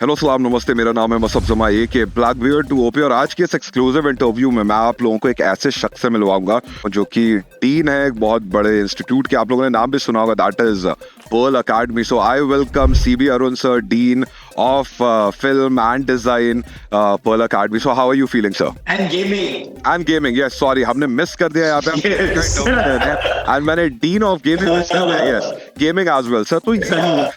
Hello सलाम नमस्ते, मेरा नाम है मसब जमा ए के ब्लैक बियर्ड टू ओपी। और आज के इस एक्सक्लूसिव इंटरव्यू में मैं आप लोगों को एक ऐसे शख्स से मिलवाऊंगा जो कि डीन है एक बहुत बड़े इंस्टीट्यूट के। आप लोगों ने नाम भी सुना होगा, that is Pearl Academy. So I welcome CB Arun sir, dean of film and design, Pearl Academy. So how are you feeling sir? And gaming, yes sorry हमने मिस कर दिया यहाँ पे। एंड मैंने dean of gaming, yes gaming as well sir.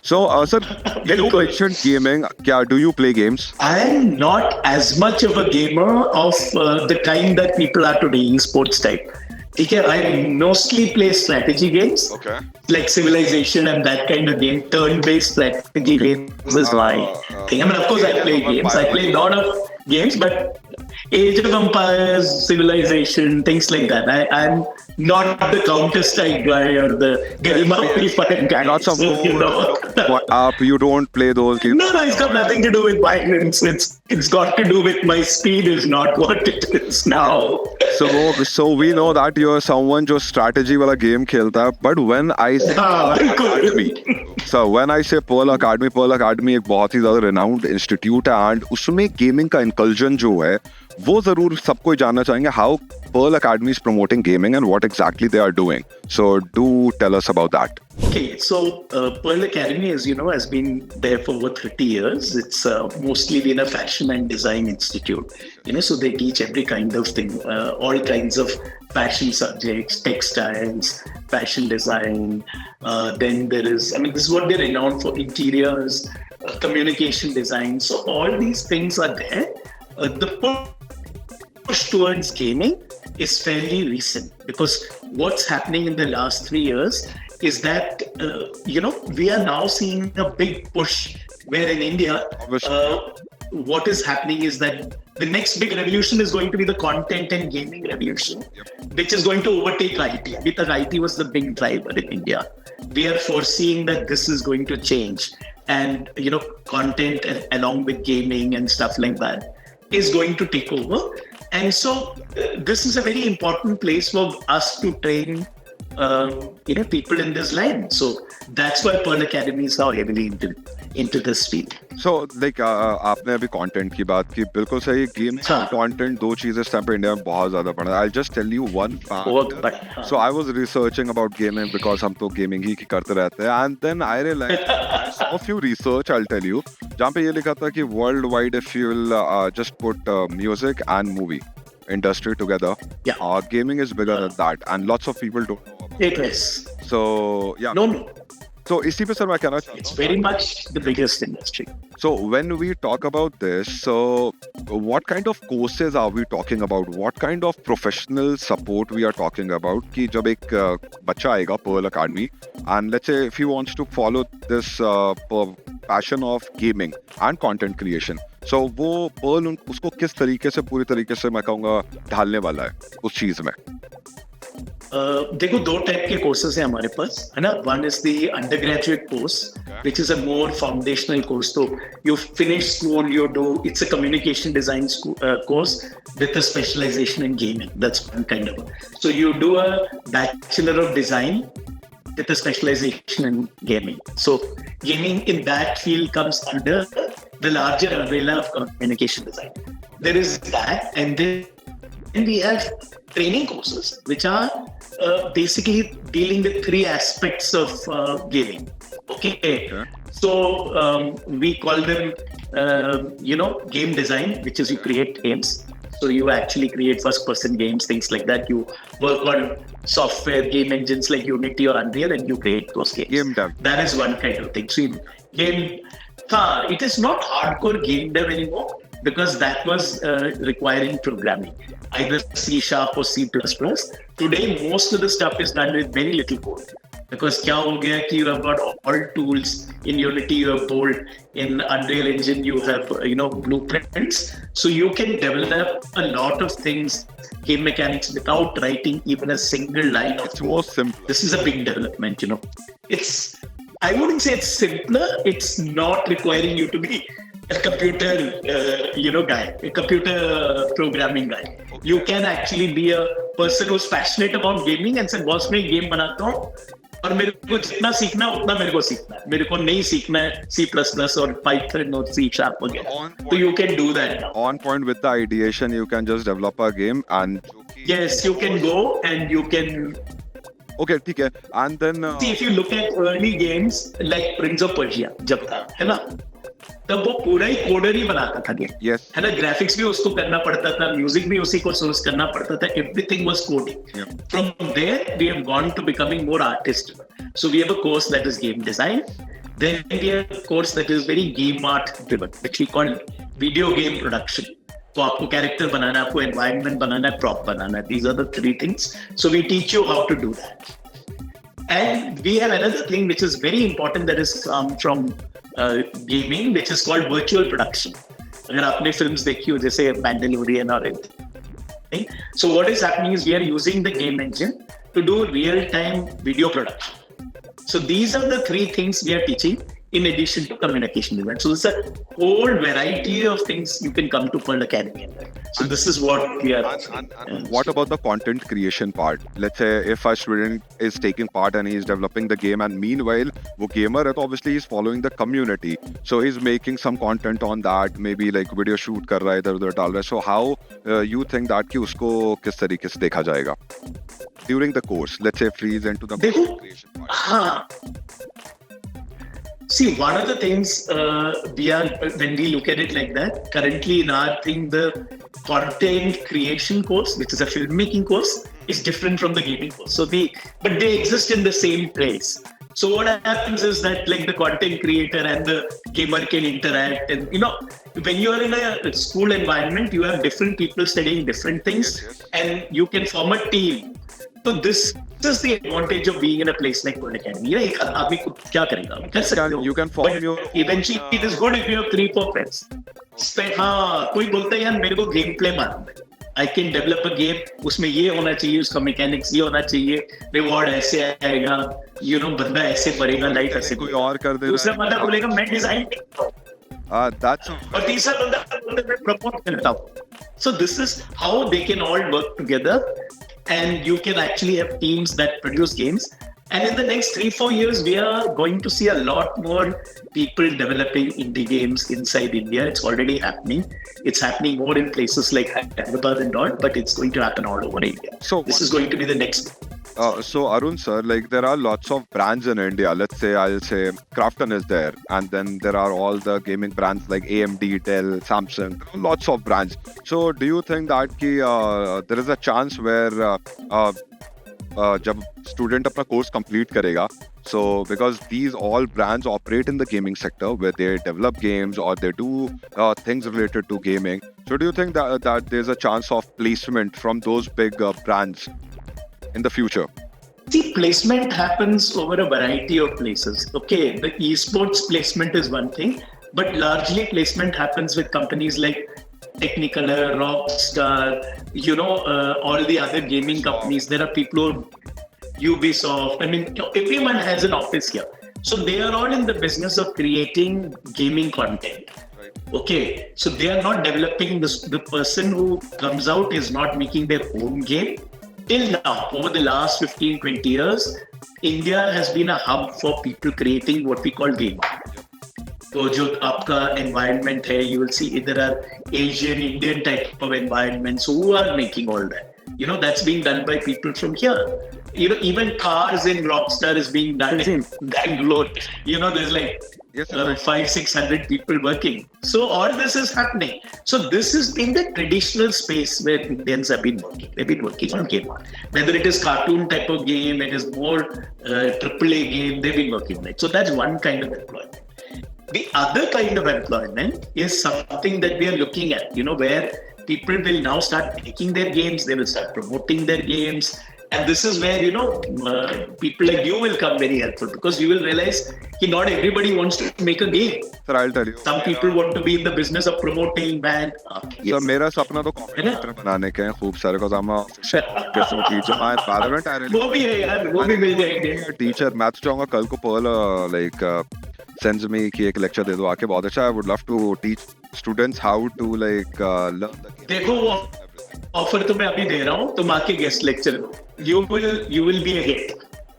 So sir you mentioned gaming. Yeah, do you play games? I am not as much of a gamer of the kind that people are today, sports type. Okay, I mostly play strategy games, Okay. like Civilization and that kind of game. Turn-based strategy games is my thing. I mean, of course, I play games. I play a lot of games, but Age of Empires, Civilization, things like that. I'm not the Counter-Strike guy or the Garima Free Fire guy. Lots of So, you know. you don't play those games. No, it's got nothing to do with violence. It's got to do with my speed is not what it is now. So we know that you're someone जो strategy वाला game खेलता है. But when I say Academy, so when I say Pearl Academy एक बहुत ही ज़्यादा renowned institute है, and उसमें gaming का incursion जो है वो जरूर सबको जानना चाहेंगे. How Pearl Academy is promoting gaming and what exactly they are doing. So do tell us about that. Okay, so Pearl Academy, as you know, has been there for over 30 years. It's mostly been a fashion and design institute. You know, so they teach every kind of thing, all kinds of fashion subjects, textiles, fashion design. Then there is, I mean, this is what they're renowned for: interiors, communication design. So all these things are there. The push towards gaming is fairly recent because what's happening in the last 3 years is that we are now seeing a big push where in India what is happening is that the next big revolution is going to be the content and gaming revolution, which is going to overtake IT because IT was the big driver in India. We are foreseeing that this is going to change, and content along with gaming and stuff like that is going to take over. And so this is a very important place for us to train people in this line. So that's why Pearl Academy is now heavily into this field. So like आपने अभी content की बात की, बिल्कुल सही. Game content दो चीजें इस टाइम पे इंडिया में बहुत ज्यादा बढ़ रहा है. I'll just tell you one fact. So I was researching about gaming because हम तो गेमिंग ही करते रहते हैं, and then I realized I saw a few research, I'll tell you, जहाँ पे ये लिखा था कि worldwide if you will just put music and movie industry together, gaming is bigger than that, and lots of people don't know about it. Is. So yeah. No. So इसी पे sir मैं कहना चाहता हूँ, it's very much the biggest industry. So when we talk about this, so what kind of courses are we talking about? What kind of professional support we are talking about? कि जब एक बच्चा आएगा Pearl Academy, and let's say if he wants to follow this passion of gaming and content creation, so वो Pearl उसको किस तरीके से, पूरी तरीके से मैं कहूँगा ढालने वाला है उस चीज में? देखो, दो टाइप के कोर्सेज हैं हमारे पास, है ना. One is the undergraduate course which is a more foundational course. तो you finish school, you do, it's a communication design course with a specialization in gaming. That's one kind of. So you do a bachelor of design with a specialization in gaming. So gaming in that field comes under the larger umbrella of communication design. There is that, and then we have training courses which are basically dealing with three aspects of gaming. Okay. So we call them game design, which is you create games. So you actually create first-person games, things like that. You work on software, game engines like Unity or Unreal, and you create those games. Game dev. That is one kind of thing. So it is not hardcore game dev anymore because that was requiring programming, either C# or C++. Today, most of the stuff is done with very little code. Because क्या हो गया कि you have got all tools in Unity, you have Bolt, in Unreal Engine you have blueprints, so you can develop a lot of things, game mechanics, without writing even a single line of code. It's more simple. This is a big development, It's, I wouldn't say it's simpler. It's not requiring you to be a computer guy, a computer programming guy. You can actually be a person who's passionate about gaming and say, boss मैं game बनाता हूँ, और मेरे को जितना सीखना है उतना मेरे को सीखना है, मेरे को नहीं सीखना है C++ और Python और C# वगैरह, तो you can do that now. On point with the ideation, you can just develop a game and Yes, you can go and you can okay, ठीक है. And then see if you look at early games like Prince of Persia जब था, है ना, तब वो पूरा ही coder ही बनाता था गेम, yes, है ना, ग्राफिक्स भी उसको करना पड़ता था, म्यूजिक भी उसी को सोर्स करना पड़ता था, everything was coding. Yeah. From there we have gone to becoming more artist. So we have a course that is game design. Then we have a course that is very game art driven, which we call video game production. तो आपको character बनाना है, आपको environment बनाना है, prop बनाना है. These are the three things. So we teach you how to do that. And we have another thing which is very important that is from gaming, which is called virtual production. अगर आपने films देखी हो जैसे Mandalorian और anything. So what is happening is we are using the game engine to do real-time video production. So these are the three things we are teaching in addition to communication design. So there's a whole variety of things you can come to Pearl Academy. So this is what we are. and what about the content creation part? Let's say if a student is taking part and he is developing the game, and meanwhile वो gamer है तो obviously he's following the community, so he's making some content on that, maybe like video shoot कर रहा है, इधर उधर डाल रहा है. So how you think that कि उसको किस तरीके से देखा जाएगा during the course? Let's say freeze into the content creation part. हाँ. See, one of the things we are, when we look at it like that, currently in our thing, the content creation course, which is a filmmaking course, is different from the gaming course. So but they exist in the same place. So what happens is that like the content creator and the gamer can interact, and you know, when you are in a school environment, you have different people studying different things, and you can form a team. So this is the advantage of being in a place like Pearl Academy. You know, एक आदमी को क्या करेगा? कर सकते हो. You can form But your eventually it is good if you have 3-4 friends. हाँ, कोई बोलता है यार मेरे को गेम प्ले मालूम है. I can develop a game. उसमें ये होना चाहिए, उसका मैकेनिक्स ये होना चाहिए, रिवॉर्ड ऐसे आएगा, you know, बंदा ऐसे पड़ेगा, लाइफ ऐसे कोई और कर दे. दूसरा बंदा बोलेगा मैं डिजाइन करता हूँ. That's और तीसरा बंदा बोलता है मैं प्रमोट करता हूँ. So this is how they can all work together. And you can actually have teams that produce games. And in the next 3-4 years, we are going to see a lot more people developing indie games inside India. It's already happening. It's happening more in places like Hyderabad and all, but it's going to happen all over India. So this is going to be the next. So Arun sir, like there are lots of brands in India. Let's say I'll say Krafton is there, and then there are all the gaming brands like AMD, Dell, Samsung, lots of brands. So do you think that ki, there is a chance where जब student अपना course complete करेगा, so because these all brands operate in the gaming sector where they develop games or they do things related to gaming, so do you think that there's a chance of placement from those big brands in the future? See, placement happens over a variety of places. Okay, the esports placement is one thing, but largely placement happens with companies like Technicolor, Rockstar, you know, all the other gaming companies. There are people who Ubisoft. I mean, everyone has an office here. So they are all in the business of creating gaming content. Okay, so they are not developing this. The person who comes out is not making their own game. Till now, over the last 15-20 years, India has been a hub for people creating what we call game. So जो आपका environment है, you will see there are Asian, Indian type of environments who are making all that. You know, that's being done by people from here. You know, even cars in Rockstar is being done in Bangalore. You know, there's like 500-600 people working. So all this is happening. So this has been the traditional space where Indians have been working. They've been working on game art. Whether it is cartoon type of game, it is more AAA game, they've been working on it. So that's one kind of employment. The other kind of employment is something that we are looking at, you know, where people will now start making their games, they will start promoting their games. And this is where, you know, people like you will come very helpful, because you will realize that not everybody wants to make a game. Sir, I'll tell you. Some people want to be in the business of promoting band. Sir, मेरा सपना तो computer बनाने के हैं खूब सारे, because I'm a teacher. My parent I really. वो भी है यार, वो भी मिल जाएंगे. Teacher, मैं तो चाहूँगा कल को Pearl like sends me कि एक lecture दे दो आके, बहुत अच्छा. I would love to teach students how to like learn the game. देखो वो ऑफर तो मैं अभी दे रहा हूँ, तुम आके गेस्ट लेक्चर दो. You will be a hit.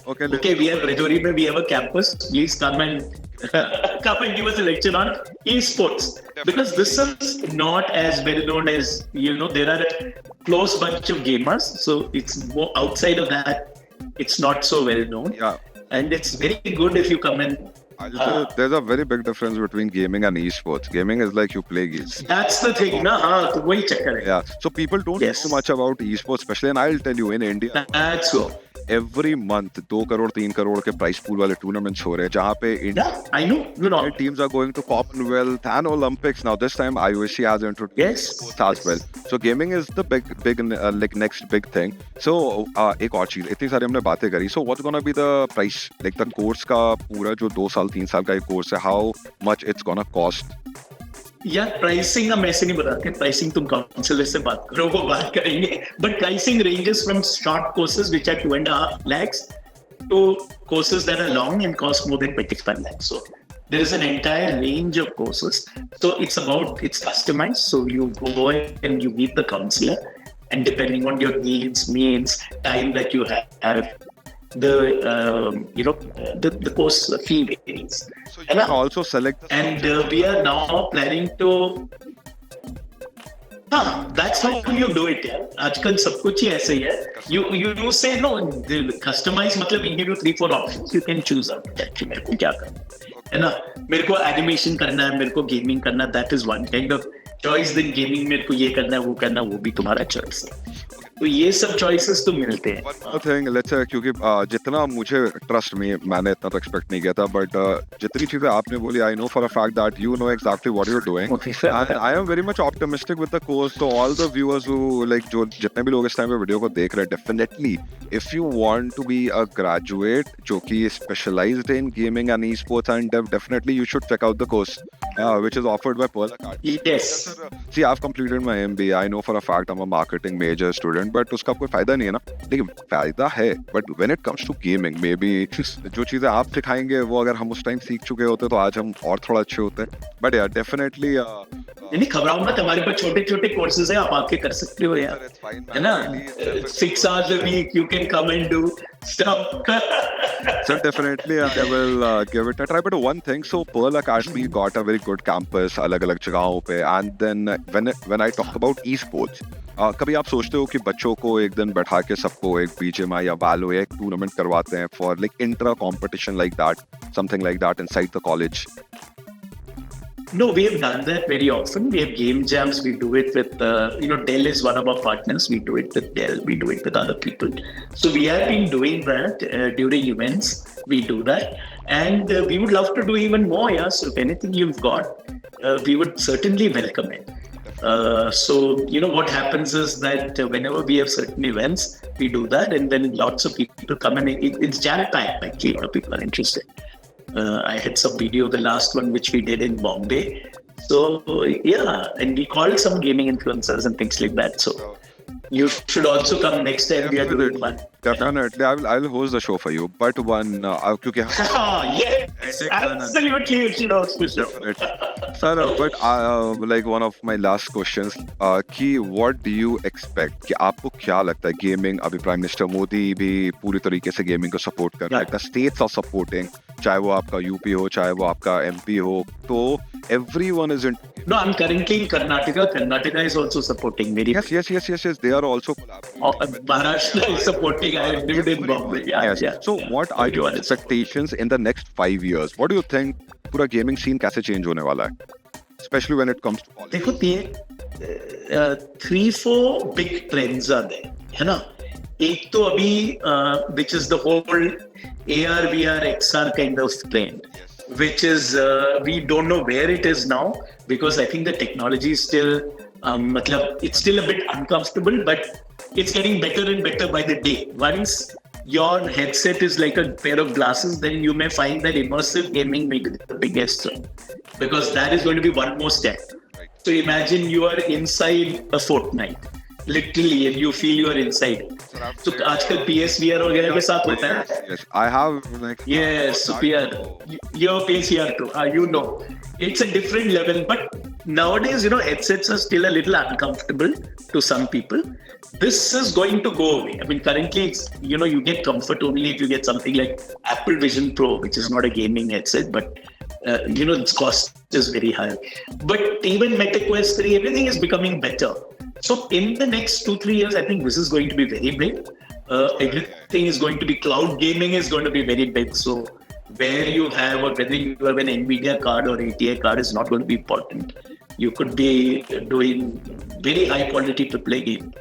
Okay, Okay, we have Rajouri, we have a campus. Please come and come and give us a lecture on esports, because this is not as well known as, there are a close bunch of gamers, so it's more outside of that. It's not so well known, Yeah. and it's very good if you come and. There's a very big difference between gaming and esports. Gaming is like you play games. That's the thing, na? तो वही चक्कर है. Yeah. So people don't know Yes. much about esports, especially, and I'll tell you, in India, That's so. every month 2 crore 3 crore के price pool वाले tournaments हो रहे हैं जहाँ पे Yeah, I know. Indian teams are going to Commonwealth and Olympics. Now this time IOC has introduced Yes. sports as well. So gaming is the big like next big thing. So एक और चीज, इतनी सारी हमने बातें करी. So what's gonna be the price, like the course का पूरा जो 2 साल 3 साल का एक कोर्स है, how much it's gonna cost? यार प्राइसिंग हम ऐसे नहीं बताते. प्राइसिंग तुम काउंसलर से बात करो, वो बात करेंगे. But pricing ranges from short courses which are 2.5 lakhs to courses that are long and cost more than 25 lakhs. So there is an entire range of courses. So it's customized. So you go and you meet the counselor, and depending on your needs, means, time that you have, the course fee varies. So you can also select the And we are now planning to. That's how you do it. यार. आजकल सब कुछ ही ऐसे ही है. You say no, customize मतलब you give you 3-4 options. You can choose out. Actually, मेरे को क्या करना है ना? मेरे को एनिमेशन करना है, मेरे को गेमिंग करना. That is one kind of choice. Then gaming मेरे को ये करना है, वो करना, वो भी तुम्हारा choice है. तो ये सब choices तो मिलते हैं. One more thing, let's say, क्योंकि जितना मुझे trust me, मैंने इतना तो expect नहीं किया था, but जितनी चीजें आपने बोली, I know for a fact that you know exactly what you're doing. Okay, sir. And I am very much optimistic with the course. So all the viewers who like जो जितने भी लोग इस टाइम पे वीडियो को देख रहे हैं, definitely, if you want to be a graduate जो कि specialized in gaming and esports, and definitely you should check out the course, which is offered by Pearl Academy. Yes. See, I've completed my MBA. I know for a fact I'm a marketing major student, but उसका कोई फायदा नहीं है ना. लेकिन फायदा है, but when it comes to gaming, maybe जो चीजें आप सिखाएंगे वो अगर हम उस टाइम सीख चुके होते तो आज हम और थोड़ा अच्छे होते. But yeah, definitely. नहीं घबराओ मत, हमारे पास छोटे छोटे कोर्सेज है, आप आके कर सकते हो यार, है ना? 6 hours a week you can come and do stuff. So definitely I will give it a try. But one thing, so Pearl Academy got a very good campus अलग-अलग जगहों पे, and then when I talk about esports, कभी आप सोचते हो कि बच्चों को एक दिन बैठा के सबको एक BGMI या Valo या एक टूर्नामेंट करवाते हैं for like intra competition like that, something like that inside the college? No, we have done that very often. We have game jams. We do it with, Dell is one of our partners. We do it with Dell. We do it with other people. So we have been doing that during events. We do that. And we would love to do even more. Yeah. So if anything you've got, we would certainly welcome it. So, what happens is that whenever we have certain events, we do that. And then lots of people come and it's jam-packed, actually. People are interested. I had some video, the last one, which we did in Bombay. So, yeah, and we called some gaming influencers and things like that. So, you should also come next time. We are doing one. Definitely, I'll host the show for you. But one, क्योंकि yes, absolutely, you should host the show. Sir, but like one of my last questions, कि what do you expect? कि आपको क्या लगता है gaming, अभी Prime Minister Modi भी पूरी तरीके से gaming को support कर रहा है, the states are supporting, चाहे वो आपका UP हो, चाहे वो आपका MP हो, तो everyone is in. No, I'm currently in Karnataka. Karnataka is also supporting very. Yes. They are also collaborating. Maharashtra is supporting. I lived in Bombay. Yes. Yeah. So, what are your expectations in the next 5 years? What do you think? पूरा gaming scene कैसे change होने वाला है? Especially when it comes to politics. देखो 3-4 big trends are there, है ना? एक तो अभी which is the whole AR, VR, XR kind of trend, which is we don't know where it is now, because I think the technology is still it's still a bit uncomfortable, but it's getting better and better by the day. Once your headset is like a pair of glasses, then you may find that immersive gaming may be the biggest thing, because that is going to be one more step. So imagine you are inside a Fortnite. literally, and you feel you are inside. So आजकल PSVR वगैरह के साथ होता है. Yes, I have like Yes, PR. Your PCR too. You know, it's a different level. But nowadays, headsets are still a little uncomfortable to some people. This is going to go away. I mean, currently, it's, you get comfort only if you get something like Apple Vision Pro, which is not a gaming headset, but its cost is very high. But even MetaQuest 3, everything is becoming better. So in the next 2-3 years, I think this is going to be very big. Everything is going to be cloud gaming is going to be very big. So where you have or whether you have an NVIDIA card or ATI card is not going to be important. You could be doing very high quality AAA game.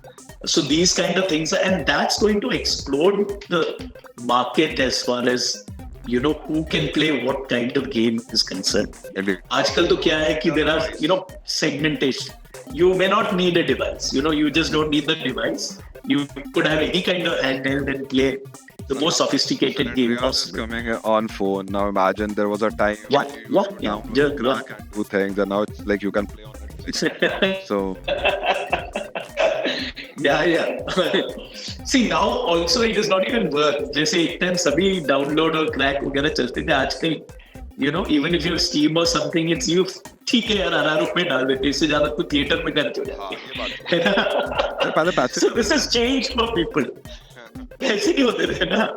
So these kind of things, and that's going to explode the market as far as who can play what kind of game is concerned. आजकल तो क्या है कि there are segmentation. You may not need a device. You just don't need the device. You could have any kind of handheld and play the most sophisticated game possible. Coming on phone now. Imagine there was a time. What? Now can do things, and now it's like you can play on Netflix. So. Yeah. See, now also it is not even worth. जैसे एक time सभी download और crack वगैरह चलते थे, आजकल even if you Steam or something, it's you ठीक है यार, 18 रुपए डाल देते, इससे ज्यादा तो थिएटर में खर्च हो जाते. So this has changed for people. ऐसे नहीं होते थे ना.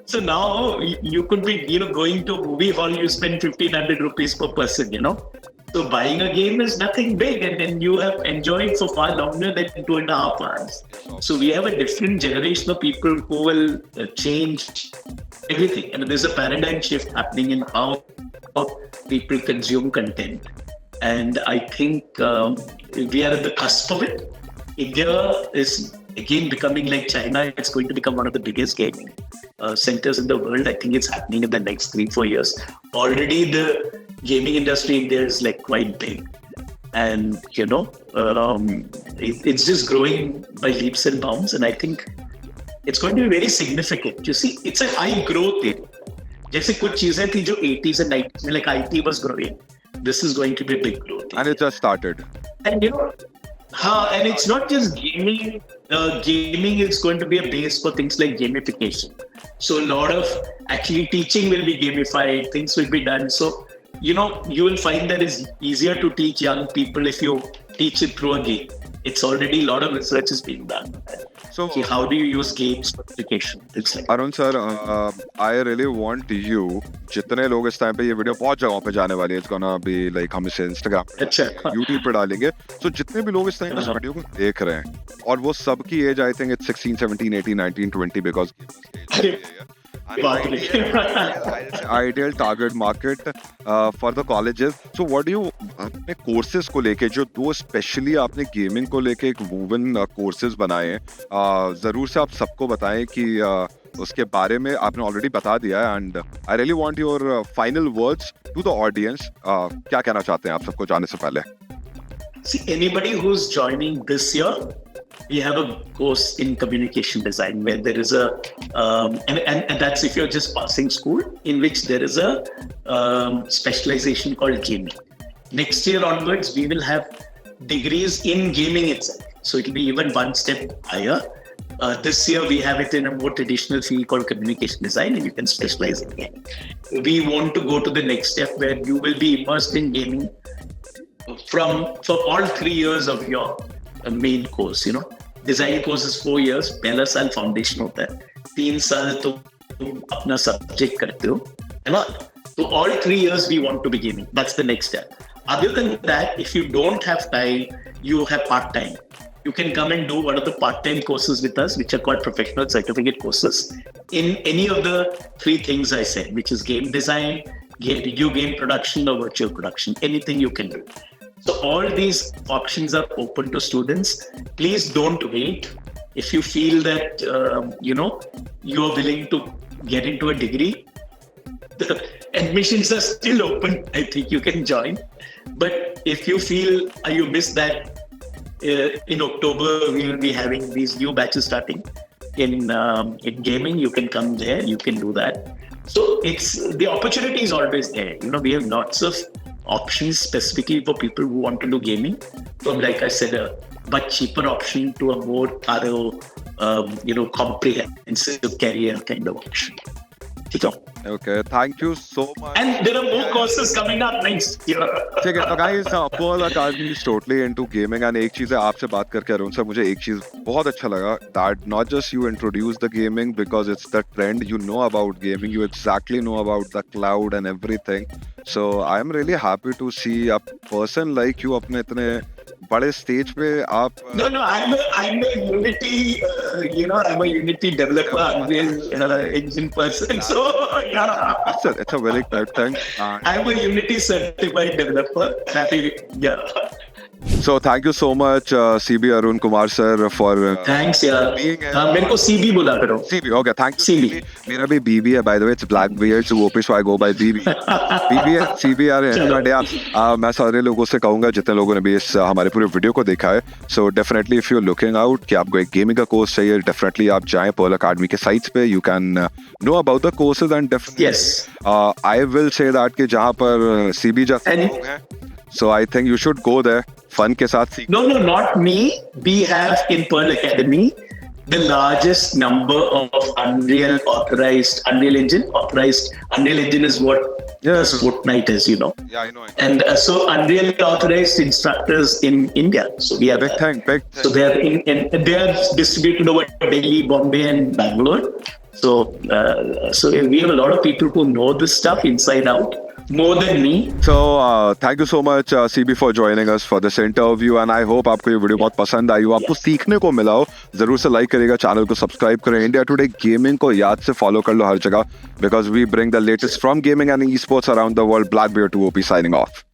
So now you could be going to a movie hall, you spend 1,500 rupees per person. So buying a game is nothing big, and then you have enjoyed for far longer than 2.5 hours. So we have a different generation of people who will change everything. And there's a paradigm shift happening in how people consume content. And I think we are at the cusp of it. India is again becoming like China. It's going to become one of the biggest gaming centers in the world. I think it's happening in the next 3-4 years. Already the gaming industry in there is like quite big. And, it's just growing by leaps and bounds. And I think it's going to be very significant. You see, it's a high growth area. जैसे कुछ चीजें थी जो 80s and 90s में like IT was growing. This is going to be a big growth area. And it just started. And and it's not just gaming. Gaming is going to be a base for things like gamification. So a lot of actually teaching will be gamified. Things will be done. So you will find that it's easier to teach young people if you teach it through a game. It's already a lot of research is being done. So how do you use games for education? It's like, Arun sir, I really want you, जितने लोग इस time पे ये video बहुत जगहों पे जाने वाली है, it's gonna be like हम इसे Instagram पे YouTube पे डालेंगे. So जितने भी लोग इस टाइम इस वीडियो को देख रहे हैं और वो सबकी as I think it's 16, 17, 18, 19, 20 because ideal target market for the colleges. So what do you अपने courses को लेके जो 2 स्पेशली आपने गेमिंग को लेके एक वूवन कोर्सेज बनाए हैं, जरूर से आप सबको बताएं कि उसके बारे में आपने ऑलरेडी बता दिया है. And I really want your final words to the audience. क्या कहना चाहते हैं आप सबको जाने से पहले? See, anybody who's joining this year, we have a course in communication design where there is and that's if you're just passing school, in which there is a specialization called gaming. Next year onwards, we will have degrees in gaming itself. So it will be even one step higher. This year, we have it in a more traditional field called communication design, and you can specialize in gaming. We want to go to the next step where you will be immersed in gaming for all 3 years of your main course. Design course is 4 years. पहला साल foundation होता है, 3 साल तो तुम अपना subject करते हो, है ना? So all 3 years we want to be gaming. That's the next step. Other than that, if you don't have time, you have part-time. You can come and do one of the part-time courses with us, which are called professional certificate courses in any of the 3 things I said, which is game design, video game production, or virtual production. Anything you can do. So all these options are open to students. Please don't wait. If you feel that, you are willing to get into a degree, the admissions are still open. I think you can join. But if you feel you missed that, in October, we will be having these new batches starting in gaming. You can come there. You can do that. So the opportunity is always there. We have lots of options specifically for people who want to do gaming, from, like I said, but cheaper option to a more thorough, comprehensive career kind of option. So, Okay, thank you so much. and there are more courses coming up next year. ठीक है, तो guys, Pearl Academy is totally into gaming and एक चीज़ है आपसे बात करके Arun sir मुझे एक चीज़ बहुत अच्छा लगा that not just you introduce the gaming because it's the trend, you know about gaming, you exactly know about the cloud and everything. So I am really happy to see a person like you अपने इतने बड़े stage पे आप No, I'm a Unity, I'm a Unity developer, Unreal Engine person. So, yeah, it's a very good thing. I'm a Unity certified developer. Yeah. So thank you so much, CB Arun Kumar sir, for Thanks, यार. being a- हाँ, मेरे को CB बुला करो. CB. Okay, thank you. CB. मेरा भी BB है, by the way. It's Blackbeard, so OP, so I go by BB. BB है, CB यार है. चलो. But यार, मैं सारे लोगों से कहूँगा जितने लोगों ने भी इस हमारे पूरे वीडियो को देखा है. So definitely, if you're looking out कि आपको एक गेमिंग का कोर्स चाहिए, definitely आप जाएं Pearl Academy के साइट्स पे. You can know about the courses and definitely. Yes. I will say that कि जहाँ पर CB जैसे And- लोग हैं. So I think you should go there. Fun के साथ सीख. No, not me. We have in Pearl Academy the largest number of Unreal Engine authorized. Unreal Engine is what Yes. Fortnite is, Yeah, I know. And so Unreal authorized instructors in India. So we have Big thing, big thing. So they are they are distributed over Delhi, Bombay, and Bangalore. So we have a lot of people who know this stuff inside out more than me. So thank you so much CB for joining us for this interview and I hope आपको ये video बहुत पसंद आई हो, आपको सीखने को मिला हो. जरूर से लाइक करिएगा, चैनल को सब्सक्राइब करें. इंडिया टुडे गेमिंग को याद से फॉलो कर लो हर जगह because we bring the latest from gaming and esports around the world. Blackbeard 2 OP signing off.